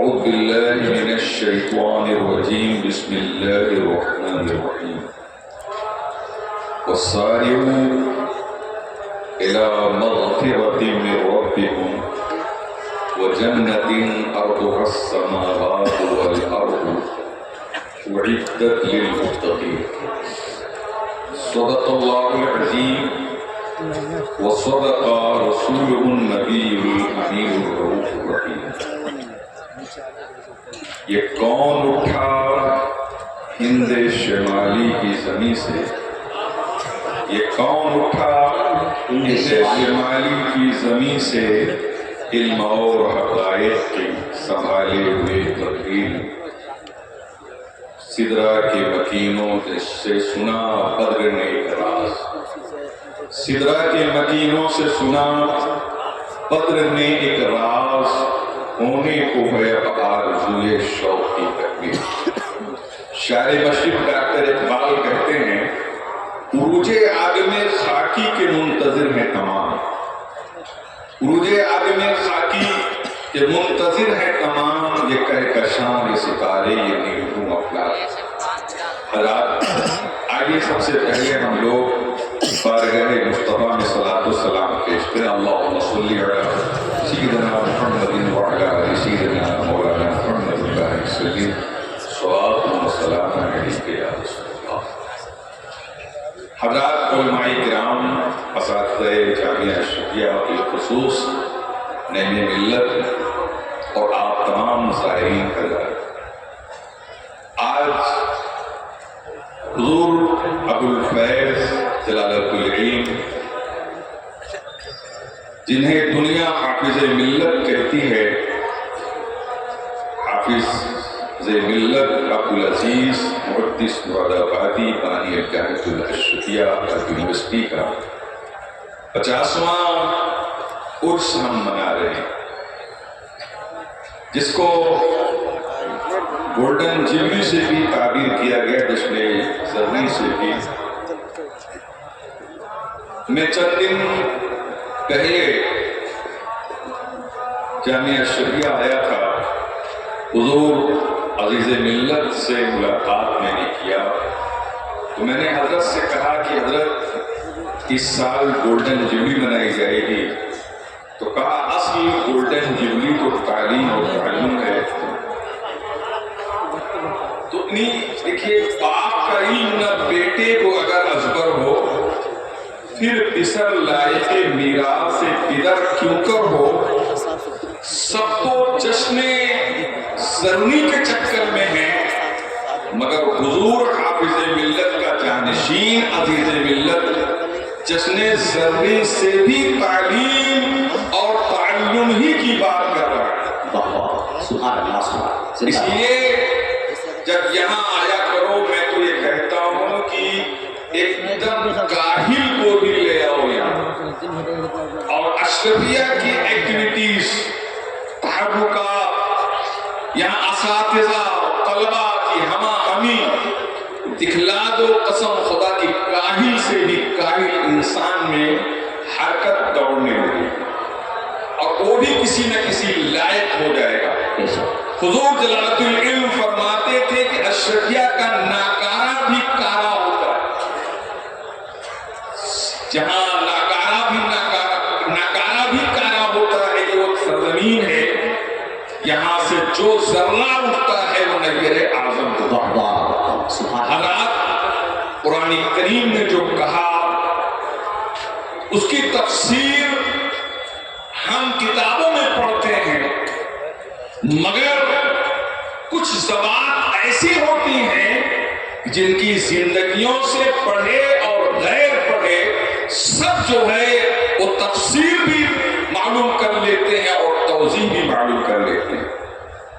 أعوذ بالله من الشيطان الرجيم بسم الله الرحمن الرحيم وسارعوا إلى مغفرة من ربكم وجنة أرضها السماوات والأرض أعدت للمتقين صدق الله العظيم وصدق رسوله النبي الأمين الرؤوف الرحيم. یہ کون اٹھا ہند شمالی کی زمین سے، یہ کون اٹھا ہند شمالی کی زمین سے علم اور حقائق کی سنبھالے ہوئے تقریر. سدرا کے مکینوں سے سنا بدر نے ایک راز، سدرا کے مکینوں سے سنا بدر نے ایک راز، ہونے کو ہے آرزوئے شوق کی تکمیل. شاعر مشرق ڈاکٹر اقبال کہتے ہیں عروج عالم خاکی کے منتظر ہیں تمام، عروج عالم خاکی کے منتظر ہیں تمام، یہ کہکشاں یہ ستارے یہ نیلوں افلاک. حضرات آئیے سب سے پہلے ہم لوگ بارگاہ مصطفیٰ میں صلاۃ والسلام پیش کریں. اللہم صلی علی سیدنا محمد وعلی آل سیدنا مولانا محمد اللہ وسلم صلاۃ و سلام علیک یا رسول اللہ. حضرات علماء کرام، اساتذہ جامعہ اشرفیہ بالخصوص نعیم ملت اور آپ تمام زائرین حضرات، آج حضور ابو الفیض جلالت العلم جنہیں دنیا حافظ ملت کہتی ہے، حافظ ملت عبدالعزیز محدث مراد آبادی بانی جامعہ الاشرفیہ یونیورسٹی کا 50واں عرس ہم منا رہے ہیں، جس کو گولڈن جبلی سے بھی تعبیر کیا گیا، جس میں زرنی سے بھی. میں چند دن پہلے جامعہ اشرفیہ آیا تھا، حضور عزیز ملت سے ملاقات میں نے کیا تو میں نے حضرت سے کہا کہ حضرت اس سال گولڈن جبلی منائی جائے گی، تو کہا اصل گولڈن جبلی تو تعلیم اور تعلم ہے. تو دیکھیے باپ کا علم نہ بیٹے کو اگر ازبر ہو، پھر پسر لائق میراث پدر کیوں کر ہو. سب تو جشن زرنی کے چکر میں ہیں، مگر حضور حافظ ملت کا جانشین عزیز ملت جشن زرنی سے بھی تعلیم اور تعلم ہی کی بات کر رہا ہے. اس لیے جب یہاں آیا کرو میں تو یہ کہتا ہوں کہ ایک دم کاہل کو بھی لے آؤ یہاں، اور اشرفیہ کی ایکٹیویٹیز تحرکات یہاں اساتذہ طلبہ کی ہمہ ہمی دکھلا دو. قسم خدا کی کاہل سے بھی کاہل انسان میں حرکت دوڑنے لگی، اور وہ بھی کسی نہ کسی لائق ہو جائے گا. حضور جلالت العلم فرماتے تھے کہ اشرفیہ کا ناکارہ بھی کارا ہوتا ہے. جہاں ناکارہ بھی کارا ہوتا ہے، یہ وہ سرزمین ہے یہاں سے جو ذرہ اٹھتا ہے وہ نبی اعظم ہوتا ہے. حضرات قرآن کریم نے جو کہا اس کی تفسیر ہم کتابوں میں پڑھتے ہیں، مگر کچھ زبان ایسی ہوتی ہیں جن کی زندگیوں سے پڑھے اور غیر پڑھے سب جو ہے وہ تفسیر بھی معلوم کر لیتے ہیں اور توضیح بھی معلوم کر لیتے ہیں.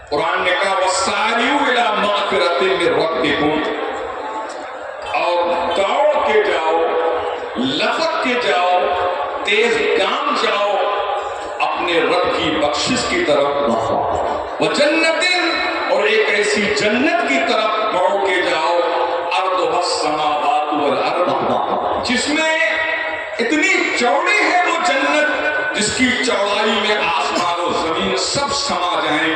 قرآن نے کہا وَسَارِعُوا إِلَىٰ مَغْفِرَةٍ مِّن رَّبِّكُمْ، اور دوڑ کے جاؤ، لپک کے جاؤ، تیز گام جاؤ اپنے رب کی بخشش کی طرف. وَجَنَّةٍ، اور ایک ایسی جنت کی طرف دوڑ کے جاؤ أَرْضُهَا السَّمَاوَاتُ وَالْأَرْضُ، جس میں اتنی چوڑی ہے وہ جنت جس کی چوڑائی میں آسمان و زمین سب سما جائیں.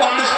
5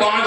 5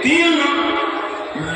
3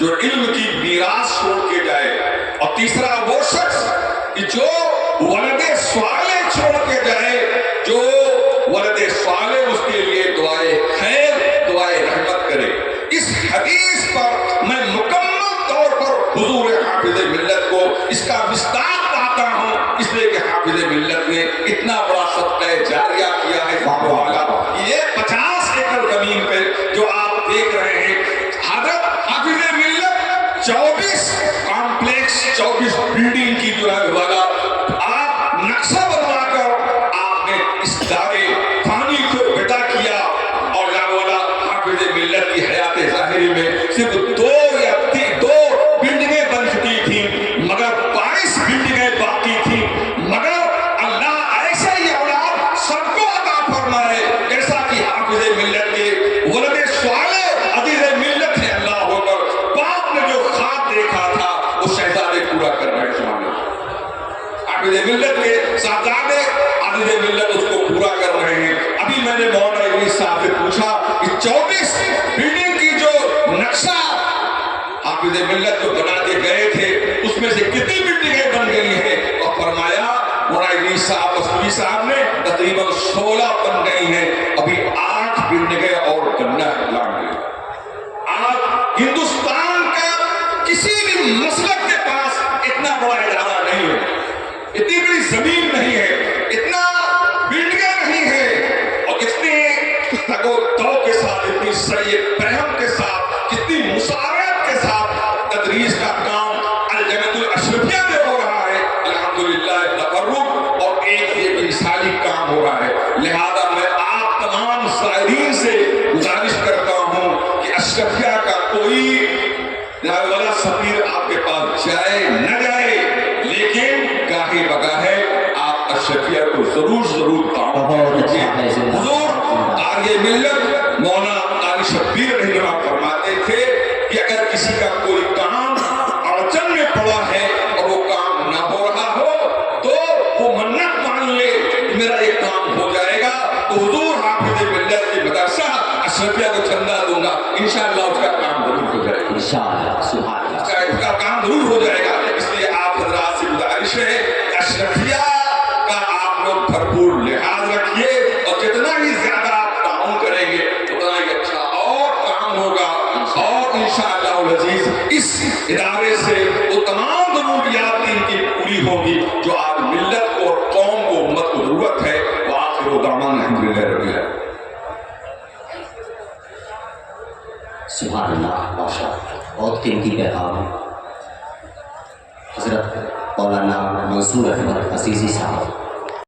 جو علم کی میراث چھوڑ کے جائے، اور تیسرا وہ شخص کہ جو ولد صالح چھوڑ کے جائے، جو ولد صالح اس کے لیے دعائے خیر، دعائے رحمت کرے۔ اس حدیث پر میں مکمل طور پر حضور حافظ ملت کو اس کا مصداق پاتا ہوں، اس لیے کہ حافظ ملت نے اتنا بڑا صدقہ جاریہ کیا ہے۔ یہ 50 ایکڑ زمین پہ جو آپ دیکھ رہے ہیں، حضرت حافظ ملت 24 کمپلیکس، 24 بلڈنگ کی جو ہے والا آپ نقشہ بنوا کر آپ نے اس دارے فانی کو بیٹا کیا، اور والا حافظ ملت کی حیات ظاہری میں صرف 2 یا 2 بلڈنگیں بن چکی تھیں، مگر 22 بلڈنگیں باقی تھیں، مگر اللہ ایسا ہی اولاد سب کو عطا فرمائے جیسا کہ حافظ ملت کے ولد صالح عزیز ملت ہے اللہ ہو کر باپ نے جو خواب دیکھا تھا وہ شہزادے پورا کر رہے ہیں۔ حافظ ملت کے صاحبزادے عزیز ملت اس کو پورا کر رہے ہیں۔ ابھی میں نے مولانا ادریس صاحب سے پوچھا کہ 24 بلڈنگ کی جو نقشہ حافظ ملت کو بنا کے گئے تھے اس میں سے کتنی بلڈنگیں بن گئی ہیں، اور فرمایا مولانا ادریس صاحب اسلوی صاحب نے تقریباً 16 بن گئی ہیں، ابھی 8 بلڈنگیں اور بننا ہے۔ آج ہندوستان کا کسی بھی مسلک کے پاس اتنا بڑا ادارہ نہیں ہے، اتنی بڑی زمین نہیں ہے، اتنا بلڈنگیں نہیں ہے، اور اتنے تگ و دو کے ساتھ، اتنی سعی برہم کے ساتھ، کتنی مسارعت کے ساتھ تدریس کا کام الجامعۃ الاشرفیہ میں ہو رہا ہے۔ الحمدللہ تبرک اور ایک مثالی کام ہو رہا ہے۔ لہذا میں آپ تمام زائرین سے گزارش کرتا ہوں کہ اشرفیہ کا کوئی والا سفیر آپ کے پاس جائے نہ جائے، لیکن گاہے بگاہے آپ اشرفیہ کو ضرور تعاون کیجیے۔ حضور قاری ملت مولانا قاری شبیر رحمہ فرماتے تھے کہ اگر کسی کا کوئی کام اڑچن میں پڑا ہے اور وہ کام نہ ہو رہا ہو تو وہ منت مان لے کہ میرا یہ کام ہو جائے گا، تو حضور حافظ ملت کی مدرسہ اشرفیہ کو چندہ دوں گا، انشاءاللہ اس کا کام ضرور ہو جائے گا، انشاءاللہ سبحان اللہ، اس کا کام ضرور ہو جائے گا۔ اس لیے آپ حضرات سے گزارش ہے اشرفیہ کا آپ لوگ بھرپور لحاظ رکھیے، اور جتنا ہی زیادہ آپ تعاون کریں گے اتنا ہی اچھا اور کام ہوگا، اور انشاءاللہ العزیز اس ادارے سے وہ تمام ضروریات ان کی پوری ہوگی جو آج ملت کو اور قوم کو امت کو ضرورت ہے۔ وآخر دعوانا الحمدللہ رب العالمین۔ سبحان اللہ، ماشاء اللہ، بہت قیمتی پیغام ہے۔ حضرت مولانا منصور احمد عزیزی صاحب